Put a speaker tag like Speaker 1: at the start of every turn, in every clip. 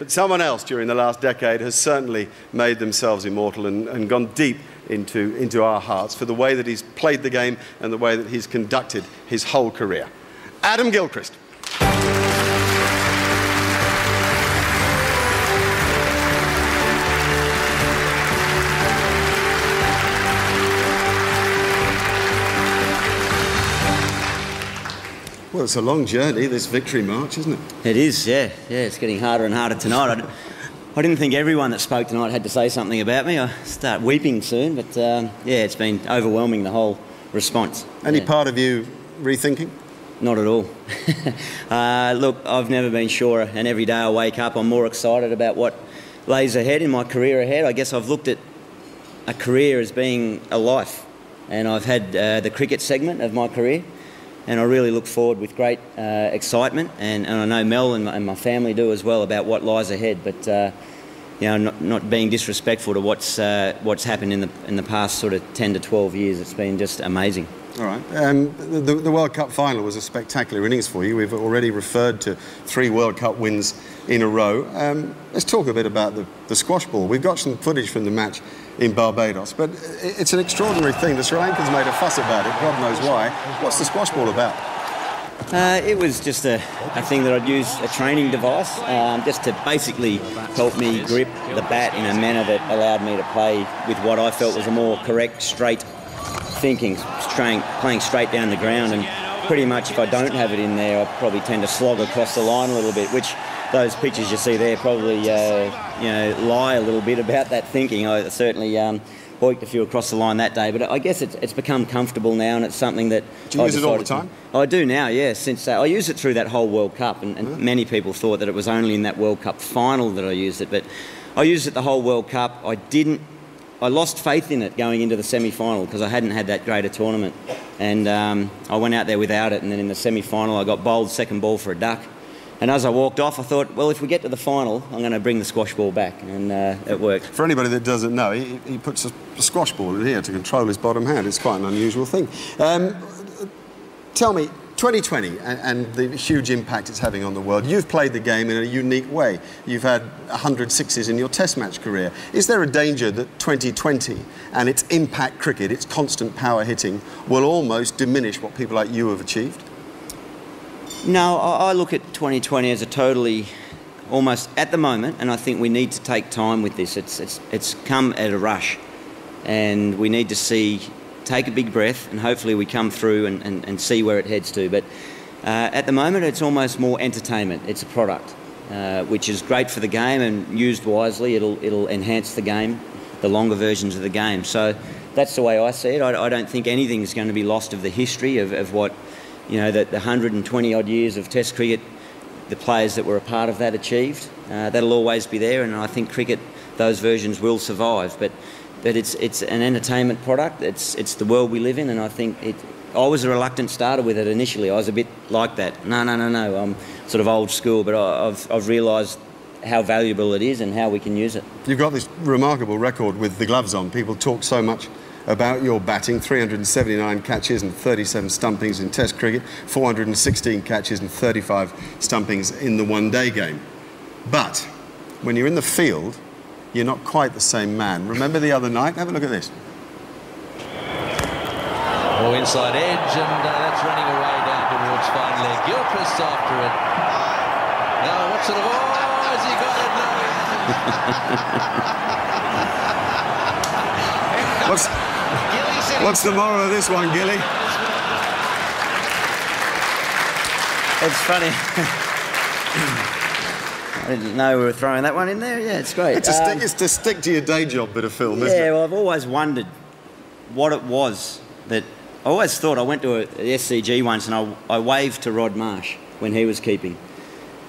Speaker 1: but someone else during the last decade has certainly made themselves immortal and gone deep into our hearts for the way that he's played the game and the way that he's conducted his whole career. Adam Gilchrist. Well, it's a long journey, this victory march, isn't it?
Speaker 2: It is, yeah. Yeah, it's getting harder and harder tonight. I didn't think everyone that spoke tonight had to say something about me. I start weeping soon, but yeah, it's been overwhelming, the whole response.
Speaker 1: Any part of you rethinking?
Speaker 2: Not at all. Look, I've never been surer, and every day I wake up I'm more excited about what lays ahead in my career ahead. I guess I've looked at a career as being a life, and I've had the cricket segment of my career, and I really look forward with great excitement, and I know Mel and my family do as well, about what lies ahead. But you know, not being disrespectful to what's happened in the past sort of 10 to 12 years, it's been just amazing.
Speaker 1: All right. The World Cup final was a spectacular innings for you. We've already referred to 3 World Cup wins in a row. Let's talk a bit about the squash ball. We've got some footage from the match in Barbados, but it's an extraordinary thing. The Sri Lankans made a fuss about it, God knows why. What's the squash ball about?
Speaker 2: It was just a thing that I'd use, a training device, just to basically help me grip the bat in a manner that allowed me to play with what I felt was a more correct, straight thinking, playing straight down the ground. And pretty much if I don't have it in there, I probably tend to slog across the line a little bit, which those pictures you see there probably you know, lie a little bit about that thinking. I certainly boiked a few across the line that day, but I guess it's become comfortable now, and it's something that
Speaker 1: do you use it all the time?
Speaker 2: I do now, yeah. Since I use it through that whole World Cup, and many people thought that it was only in that World Cup final that I used it, but I used it the whole World Cup. I lost faith in it going into the semi-final because I hadn't had that great a tournament, and I went out there without it, and then in the semi-final I got bowled second ball for a duck. And as I walked off, I thought, well, if we get to the final, I'm going to bring the squash ball back, and it worked. For
Speaker 1: anybody that doesn't know, he puts a squash ball in here to control his bottom hand. It's quite an unusual thing. Tell me, 2020 and the huge impact it's having on the world. You've played the game in a unique way. You've had 100 sixes in your Test match career. Is there a danger that 2020 and its impact cricket, its constant power hitting, will almost diminish what people like you have achieved?
Speaker 2: No, I look at 2020 as a totally, almost at the moment, and I think we need to take time with this. It's come at a rush, and we need to take a big breath, and hopefully we come through and see where it heads to. But at the moment, it's almost more entertainment. It's a product, which is great for the game, and used wisely, it'll enhance the game, the longer versions of the game. So that's the way I see it. I don't think anything's going to be lost of the history of what, you know, the 120 odd years of Test cricket, the players that were a part of that achieved. That'll always be there, and I think cricket, those versions will survive. But it's an entertainment product. It's the world we live in, and I think I was a reluctant starter with it initially. I was a bit like that. No. I'm sort of old school, but I've realised how valuable it is and how we can use it.
Speaker 1: You've got this remarkable record with the gloves on. People talk so much about your batting, 379 catches and 37 stumpings in Test cricket, 416 catches and 35 stumpings in the one-day game. But when you're in the field, you're not quite the same man. Remember the other night? Have a look at this.
Speaker 3: Oh, inside edge, and that's running away down towards fine leg. Gilchrist after it. Now, what sort of... Oh, has he got it? No.
Speaker 1: What's the moral of this one, Gilly?
Speaker 2: It's funny. I didn't know we were throwing that one in there. Yeah, it's great.
Speaker 1: It's to stick to your day job bit of film, isn't it?
Speaker 2: Yeah, well, I've always wondered what it was that... I always thought, I went to the SCG once and I waved to Rod Marsh when he was keeping,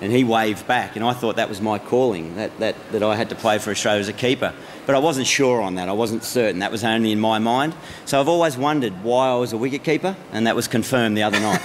Speaker 2: and he waved back, and I thought that was my calling, that I had to play for Australia as a keeper. But I wasn't sure on that. I wasn't certain. That was only in my mind. So I've always wondered why I was a wicket-keeper, and that was confirmed the other night.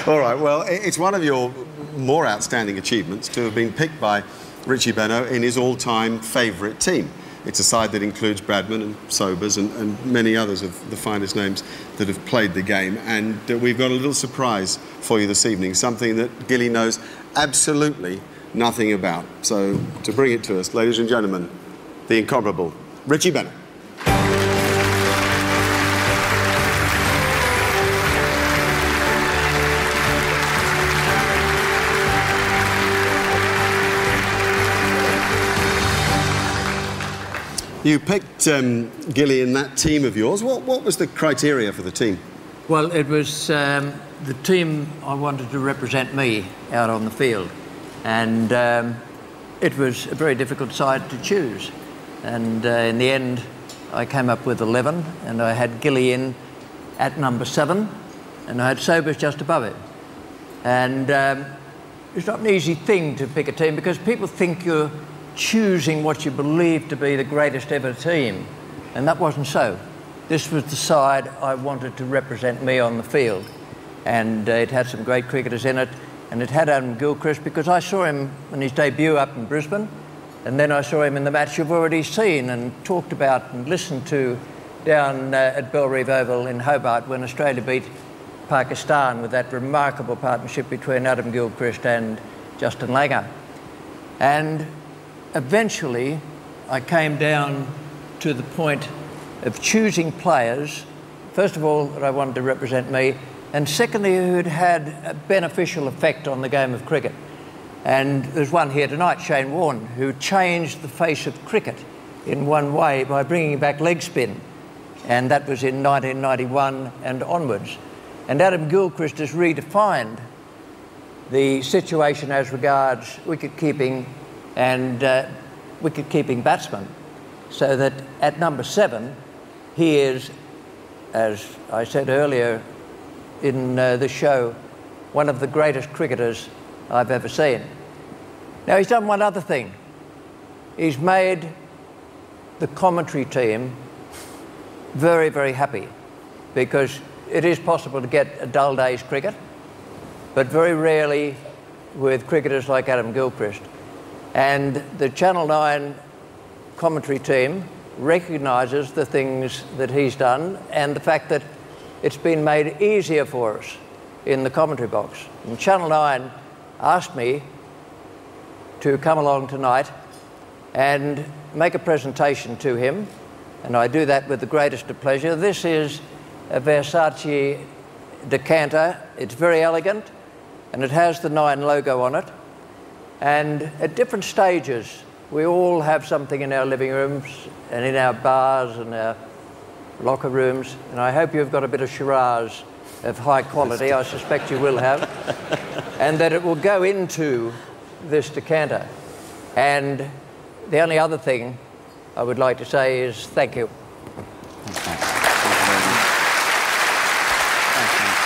Speaker 1: All right, well, it's one of your more outstanding achievements to have been picked by Richie Benaud in his all-time favourite team. It's a side that includes Bradman and Sobers and many others of the finest names that have played the game. And we've got a little surprise for you this evening, something that Gilly knows absolutely nothing about. So to bring it to us, ladies and gentlemen, the incomparable Richie Bennett. You picked Gilly in that team of yours. What was the criteria for the team?
Speaker 4: Well, it was the team I wanted to represent me out on the field. And it was a very difficult side to choose. And in the end, I came up with 11, and I had Gilly in at number 7, and I had Sobers just above it. And it's not an easy thing to pick a team, because people think you're choosing what you believe to be the greatest ever team, and that wasn't so. This was the side I wanted to represent me on the field, and it had some great cricketers in it, and it had Allan Gilchrist, because I saw him in his debut up in Brisbane, and then I saw him in the match you've already seen and talked about and listened to down at Belrive Oval in Hobart when Australia beat Pakistan with that remarkable partnership between Allan Gilchrist and Justin Langer. And eventually, I came down to the point of choosing players, first of all, that I wanted to represent me, and secondly, who'd had a beneficial effect on the game of cricket. And there's one here tonight, Shane Warne, who changed the face of cricket in one way by bringing back leg spin, and that was in 1991 and onwards. And Allan Gilchrist has redefined the situation as regards wicket-keeping and wicket-keeping batsmen, so that at number 7, he is, as I said earlier in the show, one of the greatest cricketers I've ever seen. Now, he's done one other thing. He's made the commentary team very, very happy, because it is possible to get a dull day's cricket, but very rarely with cricketers like Allan Gilchrist. And the Channel 9 commentary team recognises the things that he's done and the fact that it's been made easier for us in the commentary box. And Channel 9 asked me to come along tonight and make a presentation to him, and I do that with the greatest of pleasure. This is a Versace decanter. It's very elegant, and it has the 9 logo on it. And at different stages, we all have something in our living rooms and in our bars and our locker rooms, and I hope you've got a bit of Shiraz of high quality. I suspect you will have, and that it will go into this decanter. And the only other thing I would like to say is thank you.
Speaker 2: Thanks, mate. Thanks, mate.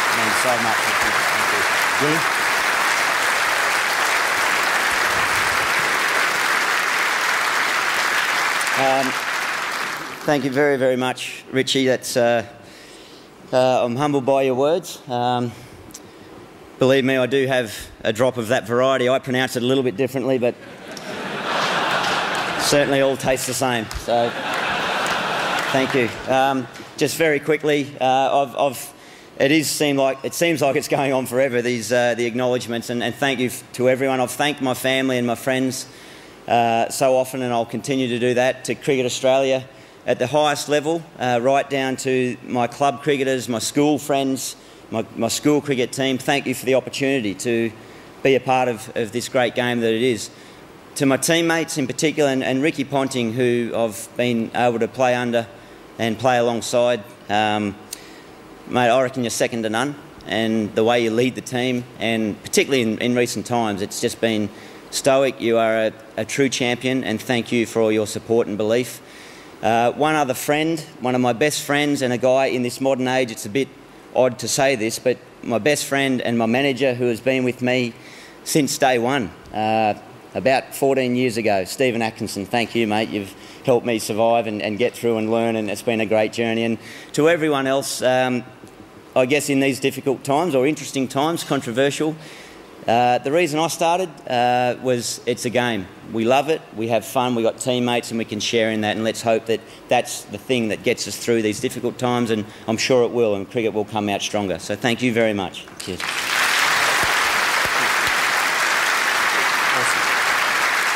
Speaker 2: It means so much. Thank you. Gilly? Thank you very, very much, Richie. That's, I'm humbled by your words. Believe me, I do have a drop of that variety. I pronounce it a little bit differently, but certainly all taste the same. So, thank you. Just very quickly, it seems like it's going on forever, these the acknowledgements, and thank you to everyone. I've thanked my family and my friends so often, and I'll continue to do that, to Cricket Australia at the highest level, right down to my club cricketers, my school friends, my school cricket team. Thank you for the opportunity to be a part of this great game that it is. To my teammates in particular, and Ricky Ponting, who I've been able to play under and play alongside, mate, I reckon you're second to none. And the way you lead the team, and particularly in recent times, it's just been stoic. You are a true champion, and thank you for all your support and belief. One other friend, one of my best friends, and a guy in this modern age, it's a bit odd to say this, but my best friend and my manager, who has been with me since day one, about 14 years ago, Stephen Atkinson. Thank you, mate. You've helped me survive and get through and learn, and it's been a great journey. And to everyone else, I guess in these difficult times, or interesting times, controversial, the reason I started was it's a game. We love it, we have fun, we got teammates, and we can share in that, and let's hope that that's the thing that gets us through these difficult times, and I'm sure it will, and cricket will come out stronger. So thank you very much. Cheers.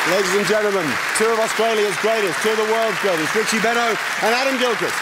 Speaker 1: Ladies and gentlemen, two of Australia's greatest, two of the world's greatest, Richie Benaud and Adam Gilchrist.